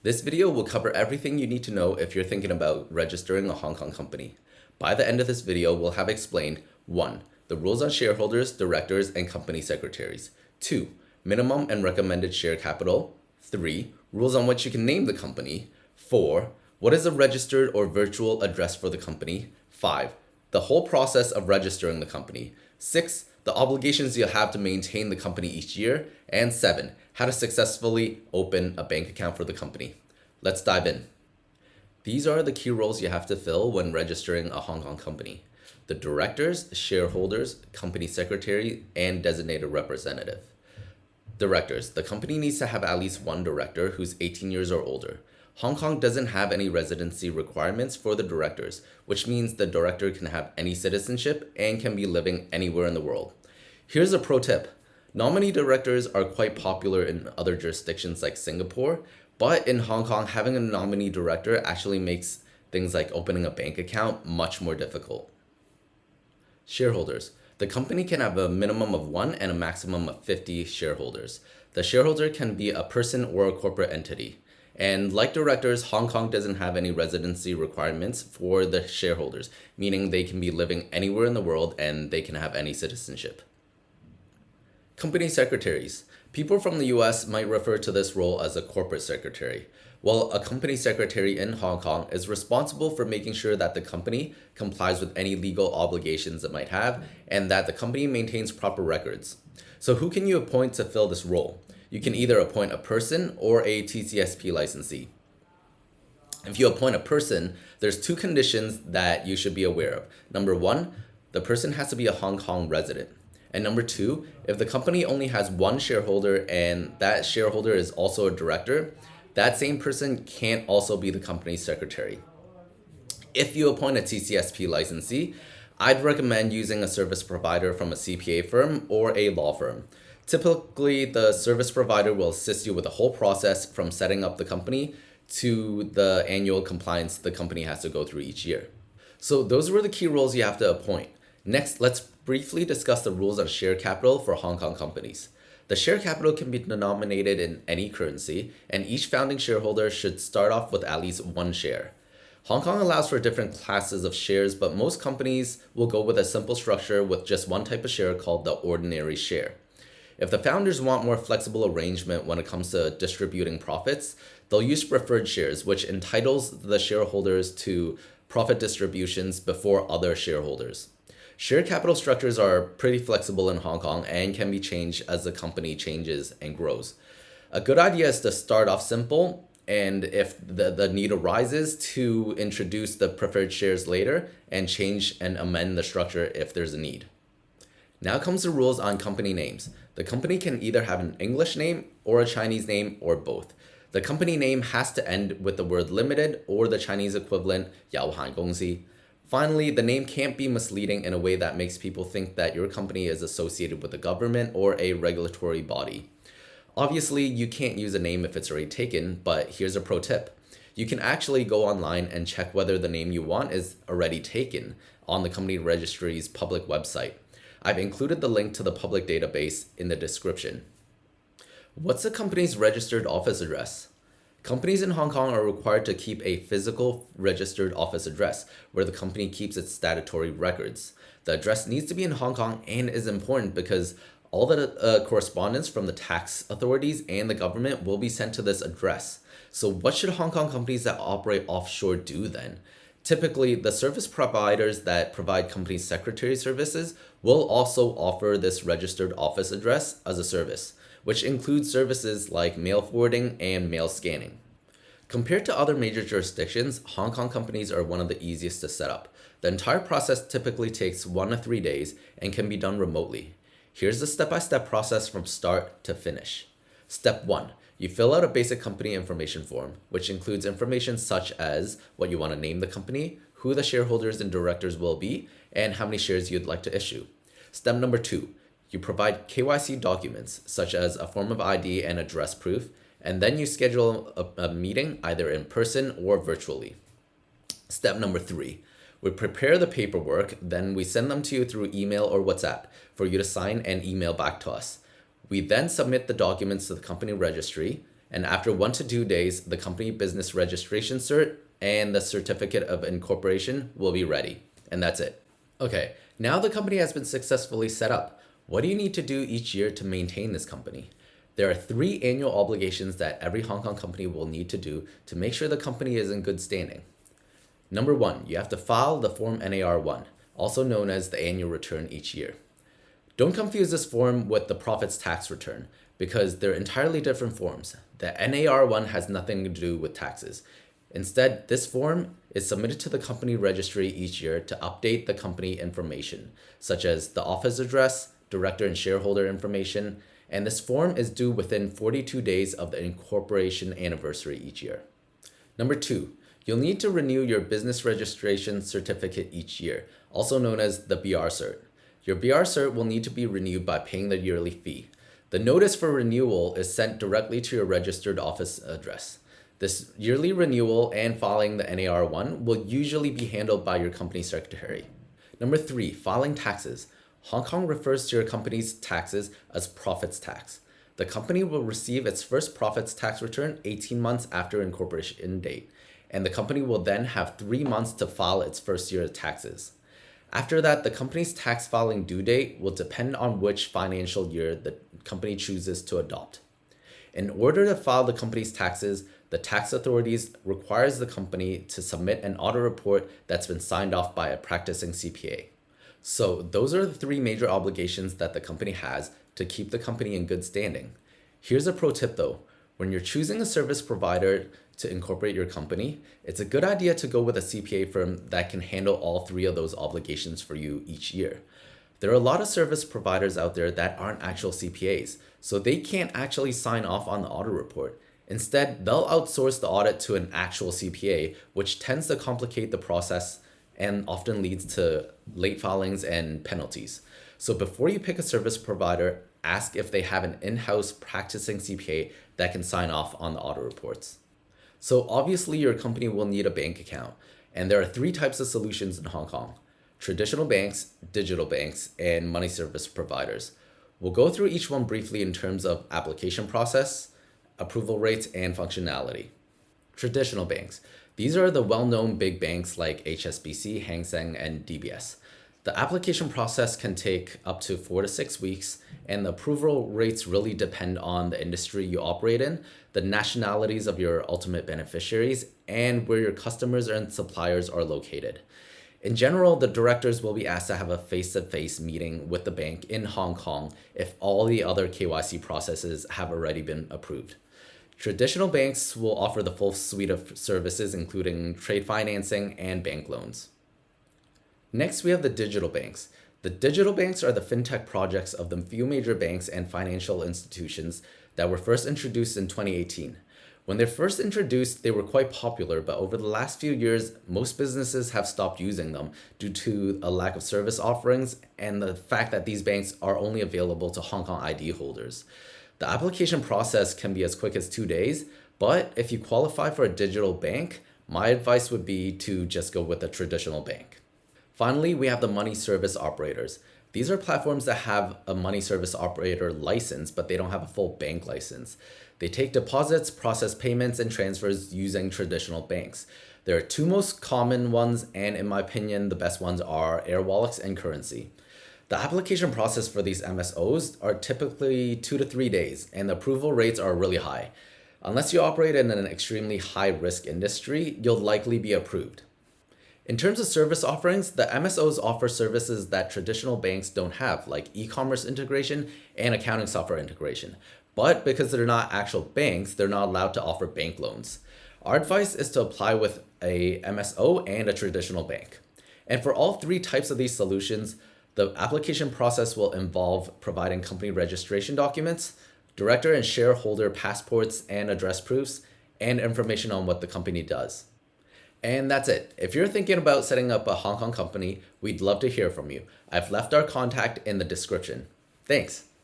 This video will cover everything you need to know if you're thinking about registering a Hong Kong company. By the end of this video, we'll have explained 1. The rules on shareholders, directors, and company secretaries. 2. Minimum and recommended share capital. 3. Rules on what you can name the company. 4. What is a registered or virtual address for the company? 5. The whole process of registering the company. 6. The obligations you'll have to maintain the company each year. And 7. How to successfully open a bank account for the company. Let's dive in. These are the key roles you have to fill when registering a Hong Kong company: the directors, shareholders, company secretary, and designated representative. Directors. The company needs to have at least one director who's 18 years or older. Hong Kong doesn't have any residency requirements for the directors, which means the director can have any citizenship and can be living anywhere in the world. Here's a pro tip. Nominee directors are quite popular in other jurisdictions like Singapore, but in Hong Kong, having a nominee director actually makes things like opening a bank account much more difficult. Shareholders. The company can have a minimum of 1 and a maximum of 50 shareholders. The shareholder can be a person or a corporate entity. And like directors, Hong Kong doesn't have any residency requirements for the shareholders, meaning they can be living anywhere in the world and they can have any citizenship. Company secretaries. People from the US might refer to this role as a corporate secretary. Well, a company secretary in Hong Kong is responsible for making sure that the company complies with any legal obligations it might have and that the company maintains proper records. So who can you appoint to fill this role? You can either appoint a person or a TCSP licensee. If you appoint a person, there's 2 conditions that you should be aware of. Number 1, the person has to be a Hong Kong resident. And number 2, if the company only has one shareholder and that shareholder is also a director, that same person can't also be the company's secretary. If you appoint a TCSP licensee, I'd recommend using a service provider from a CPA firm or a law firm. Typically, the service provider will assist you with the whole process from setting up the company to the annual compliance the company has to go through each year. So those were the key roles you have to appoint. Next, let's briefly discuss the rules on share capital for Hong Kong companies. The share capital can be denominated in any currency, and each founding shareholder should start off with at least 1 share. Hong Kong allows for different classes of shares, but most companies will go with a simple structure with just one type of share called the ordinary share. If the founders want more flexible arrangement when it comes to distributing profits, they'll use preferred shares, which entitles the shareholders to profit distributions before other shareholders. Share capital structures are pretty flexible in Hong Kong and can be changed as the company changes and grows. A good idea is to start off simple, and if the need arises, to introduce the preferred shares later and change and amend the structure if there's a need. Now comes the rules on company names. The company can either have an English name or a Chinese name or both. The company name has to end with the word limited or the Chinese equivalent 有限公司. Finally, the name can't be misleading in a way that makes people think that your company is associated with the government or a regulatory body. Obviously, you can't use a name if it's already taken, but here's a pro tip. You can actually go online and check whether the name you want is already taken on the company registry's public website. I've included the link to the public database in the description. What's the company's registered office address? Companies in Hong Kong are required to keep a physical registered office address where the company keeps its statutory records. The address needs to be in Hong Kong and is important because all the correspondence from the tax authorities and the government will be sent to this address. So what should Hong Kong companies that operate offshore do then? Typically, the service providers that provide company secretary services will also offer this registered office address as a service, which includes services like mail forwarding and mail scanning. Compared to other major jurisdictions, Hong Kong companies are one of the easiest to set up. The entire process typically takes 1 to 3 days and can be done remotely. Here's the step-by-step process from start to finish. Step 1. You fill out a basic company information form, which includes information such as what you want to name the company, who the shareholders and directors will be, and how many shares you'd like to issue. Step number 2. You provide KYC documents, such as a form of ID and address proof, and then you schedule a meeting either in person or virtually. Step number 3. We prepare the paperwork, then we send them to you through email or WhatsApp for you to sign and email back to us. We then submit the documents to the company registry, And after 1 to 2 days, the company business registration cert and the certificate of incorporation will be ready. And that's it. Okay, now the company has been successfully set up. What do you need to do each year to maintain this company? There are 3 annual obligations that every Hong Kong company will need to do to make sure the company is in good standing. Number 1, you have to file the Form NAR1, also known as the annual return each year. Don't confuse this form with the profits tax return because they're entirely different forms. The NAR1 has nothing to do with taxes. Instead, this form is submitted to the company registry each year to update the company information, such as the office address, director and shareholder information, and this form is due within 42 days of the incorporation anniversary each year. Number 2, you'll need to renew your business registration certificate each year, also known as the BR cert. Your BR cert will need to be renewed by paying the yearly fee. The notice for renewal is sent directly to your registered office address. This yearly renewal and filing the NAR1 will usually be handled by your company secretary. Number 3, filing taxes. Hong Kong refers to your company's taxes as profits tax. The company will receive its first profits tax return 18 months after incorporation date, and the company will then have 3 months to file its first year of taxes. After that, the company's tax filing due date will depend on which financial year the company chooses to adopt. In order to file the company's taxes, the tax authorities requires the company to submit an audit report that's been signed off by a practicing CPA. So those are the 3 major obligations that the company has to keep the company in good standing. Here's a pro tip though. When you're choosing a service provider to incorporate your company, it's a good idea to go with a CPA firm that can handle all 3 of those obligations for you each year. There are a lot of service providers out there that aren't actual CPAs, so they can't actually sign off on the audit report. Instead, they'll outsource the audit to an actual CPA, which tends to complicate the process and often leads to late filings and penalties. So before you pick a service provider, ask if they have an in-house practicing CPA that can sign off on the audit reports. So obviously your company will need a bank account, and there are 3 types of solutions in Hong Kong: traditional banks, digital banks, and money service providers. We'll go through each one briefly in terms of application process, approval rates, and functionality. Traditional banks. These are the well-known big banks like HSBC, Hang Seng, and DBS. The application process can take up to 4 to 6 weeks, and the approval rates really depend on the industry you operate in, the nationalities of your ultimate beneficiaries, and where your customers and suppliers are located. In general, the directors will be asked to have a face-to-face meeting with the bank in Hong Kong if all the other KYC processes have already been approved. Traditional banks will offer the full suite of services, including trade financing and bank loans. Next, we have the digital banks. The digital banks are the fintech projects of the few major banks and financial institutions that were first introduced in 2018. When they first introduced, they were quite popular, but over the last few years, most businesses have stopped using them due to a lack of service offerings and the fact that these banks are only available to Hong Kong ID holders. The application process can be as quick as 2 days, but if you qualify for a digital bank, my advice would be to just go with a traditional bank. Finally, we have the money service operators. These are platforms that have a money service operator license, but they don't have a full bank license. They take deposits, process payments, and transfers using traditional banks. There are 2 most common ones, and in my opinion, the best ones are Air Wallets and Currency. The application process for these MSOs are typically 2 to 3 days, and the approval rates are really high. Unless you operate in an extremely high-risk industry, you'll likely be approved. In terms of service offerings, the MSOs offer services that traditional banks don't have, like e-commerce integration and accounting software integration. But because they're not actual banks, they're not allowed to offer bank loans. Our advice is to apply with a MSO and a traditional bank. And for all 3 types of these solutions, the application process will involve providing company registration documents, director and shareholder passports and address proofs, and information on what the company does. And that's it. If you're thinking about setting up a Hong Kong company, we'd love to hear from you. I've left our contact in the description. Thanks.